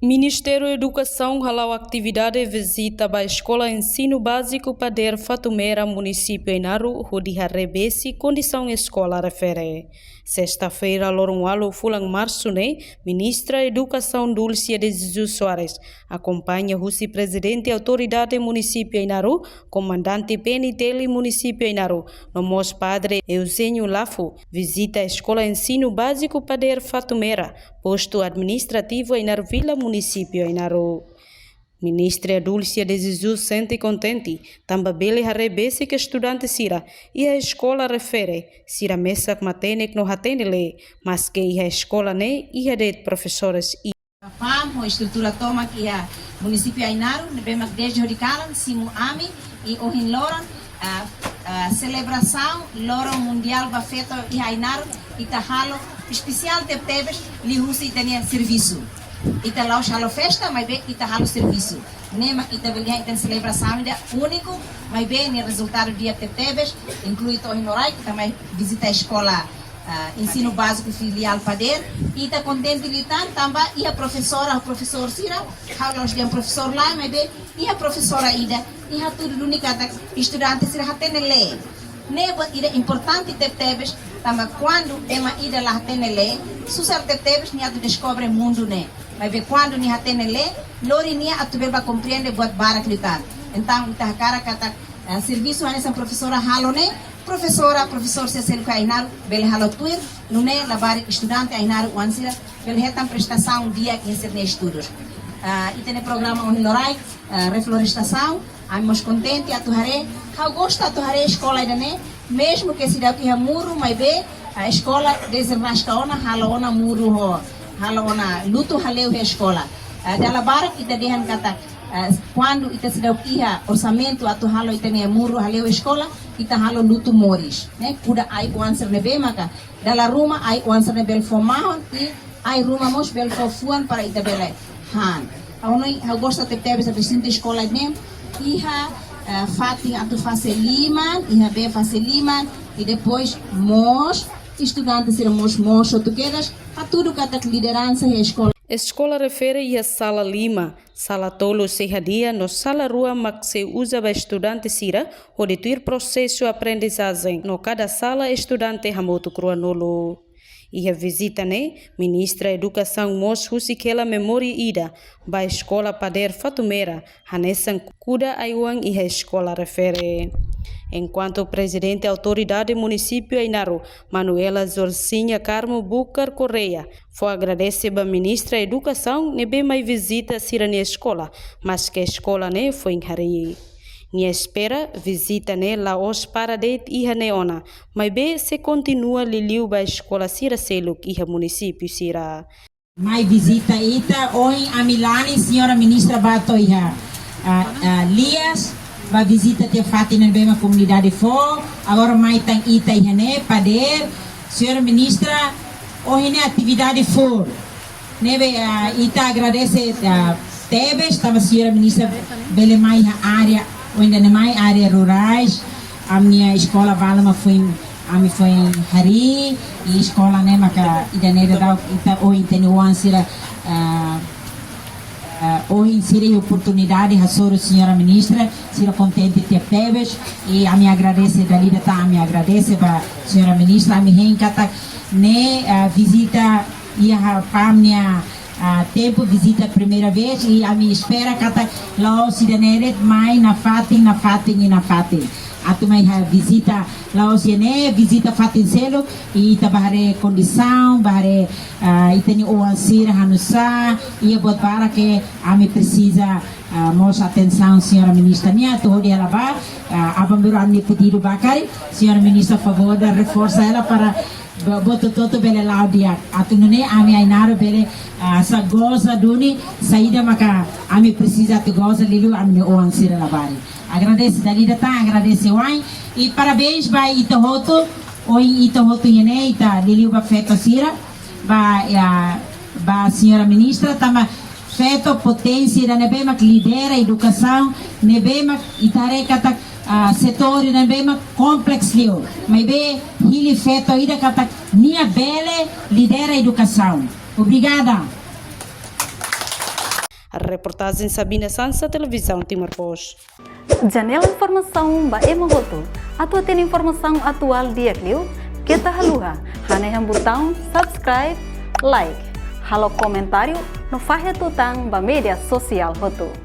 Ministério da Educação halau atividade visita à Escola Ensino Básico Pader Fatumera, município Inaru, onde a rebesse condição escola refere. Sexta-feira, Loronwalo Fulang Março, Ministra da Educação Dulcia de Jesus Soares acompanha o vice-presidente da Autoridade Município Inaru, comandante PNTL Município Inaru, Nomos Padre Eusênio Lafo, visita a Escola Ensino Básico Pader Fatumera, posto administrativo Inaru Vila Município Inaru. Ministra Dulcia de Jesus sente contente, também a rebesse que estudante Sira e a escola refere, Sira mesa matene que não atende lei, mas que a escola ne e a de professores e a estrutura toma que a município Inaru, nebema desde Horicalan, Simu Ami e Ohin Loran, a celebração Loran Mundial Bafeto e Inaru, e tahalo especial de tebes li husi tenia serviço. Ita lau shalo festa, mas bem ita halo serviço. Nema ita velia ita celebração ainda único, mas bem ne resultado dia tebes, inclui to hinorai que também visita a escola ensino básico filial Pader, ita contente litan também e a professora, o professor Sira, halos de professor lá, mas bem e a professora Ida, e a tudo única estudante Sira hatene lei. Nebo ida importante tebes, também quando ema ida lá hatene lei, susar tebes ni atu descobre mundo ne. Mas quando ni hatene le, lori ni atubeba compreende buat barak litar. Então ita cara kata serviço ane professora halone, professor se sel ka Inaru, bele halo tuir, nune labari estudante Inaru wansira, bele hetam prestação dia que recebe estudos. Itene programa Ohilorai, reflorestação, amos contente atuhare, how gosta atuhare escola idane, mesmo que se dá que muro, mas be a escola desenrascaona halona muro ho. Halona luto haleu a escola. Dala barak ita dehan kata quando ita sedau iha orçamento atu halo ita ne muro haleu escola ita halo luto moris, né? Kuda ai answer nebe maka dala ruma ai answer nebel formahon e ai ruma mos bel fuan para ita bele han. Aunoi ha gosta tebe sa presidente escola nem iha fatin atu faceliman, iha be faceliman e depois mos estudantes sermos mos portuguesas a tudo que liderança e escola. Escola refere a Sala Lima, Sala Tolo Serradia, no Sala Rua que se usa para estudante Sira, onde ter processo aprendizagem. No cada sala, estudante Hamoto Cruanolo. E a visita, Ministra da Educação Mos Husikela Memória Ida, ba Escola Pader Fatumera, Hanessan Kuda Aiwan e a escola refere. Enquanto o presidente da Autoridade Município Inaru, Manuela Zorcinha Carmo Bucar Correia, foi agradecer à Ministra da Educação, nebe mais visita a na escola, mas que a escola foi em Hari. Nia espera visita lá os para det e a neona, mas bem se continua liliu ba escola Sira Seluk e a município Sira. Mais visita ita hoje a Milani, senhora ministra bato iha Lias, vai visita te fati na bema comunidade fo, agora mais tang ita iha Pader, senhora ministra hoje ne atividade for. Nebe ita agradece tebes, tava senhora ministra bele mais área ainda na minha área rurais, a minha escola Valama foi em Hari, e escola Nemaka Idaneira da hoje tem o ansira hoje insere oportunidade a senhora ministra, será contente de ter e a me agradece da lida tá, a me agradece para senhora ministra, a me reencata visita e a minha tempo visita a primeira vez e a minha espera kata lao sidaneret mai na fatin atu mai visita lao siane visita fatin selo e tabahare condição bahare iteni o ansir hanusa e buat para que a me precisa mos atenção senhora ministra nia to dia lavar abamberu ani pedido bakari senhora ministra favor de reforça ela para boto toto bele laudia atu nune ami Inaru bele sa goza duni saída maka ami precisa tu goza lilu ami o ansira labari agradece dalida tá agradece wai e parabéns ba itohoto oi itohoto yene ita lilu ba feto sira ba senhora ministra tama feto potência da nebema que lidera educação nebema itare kata setor na bema complexo lio mas be hili feto ida kata nia bele lidera educação. Obrigada. A reportagem Sabina Sansa, Televisão Timor-Poste. Janela informação ba Emohoto. Atua tem informação atual dia Clio. Kita haluha. Haneham botão subscribe, like. Halo comentário no Fahia Tutang ba media sosial Hoto.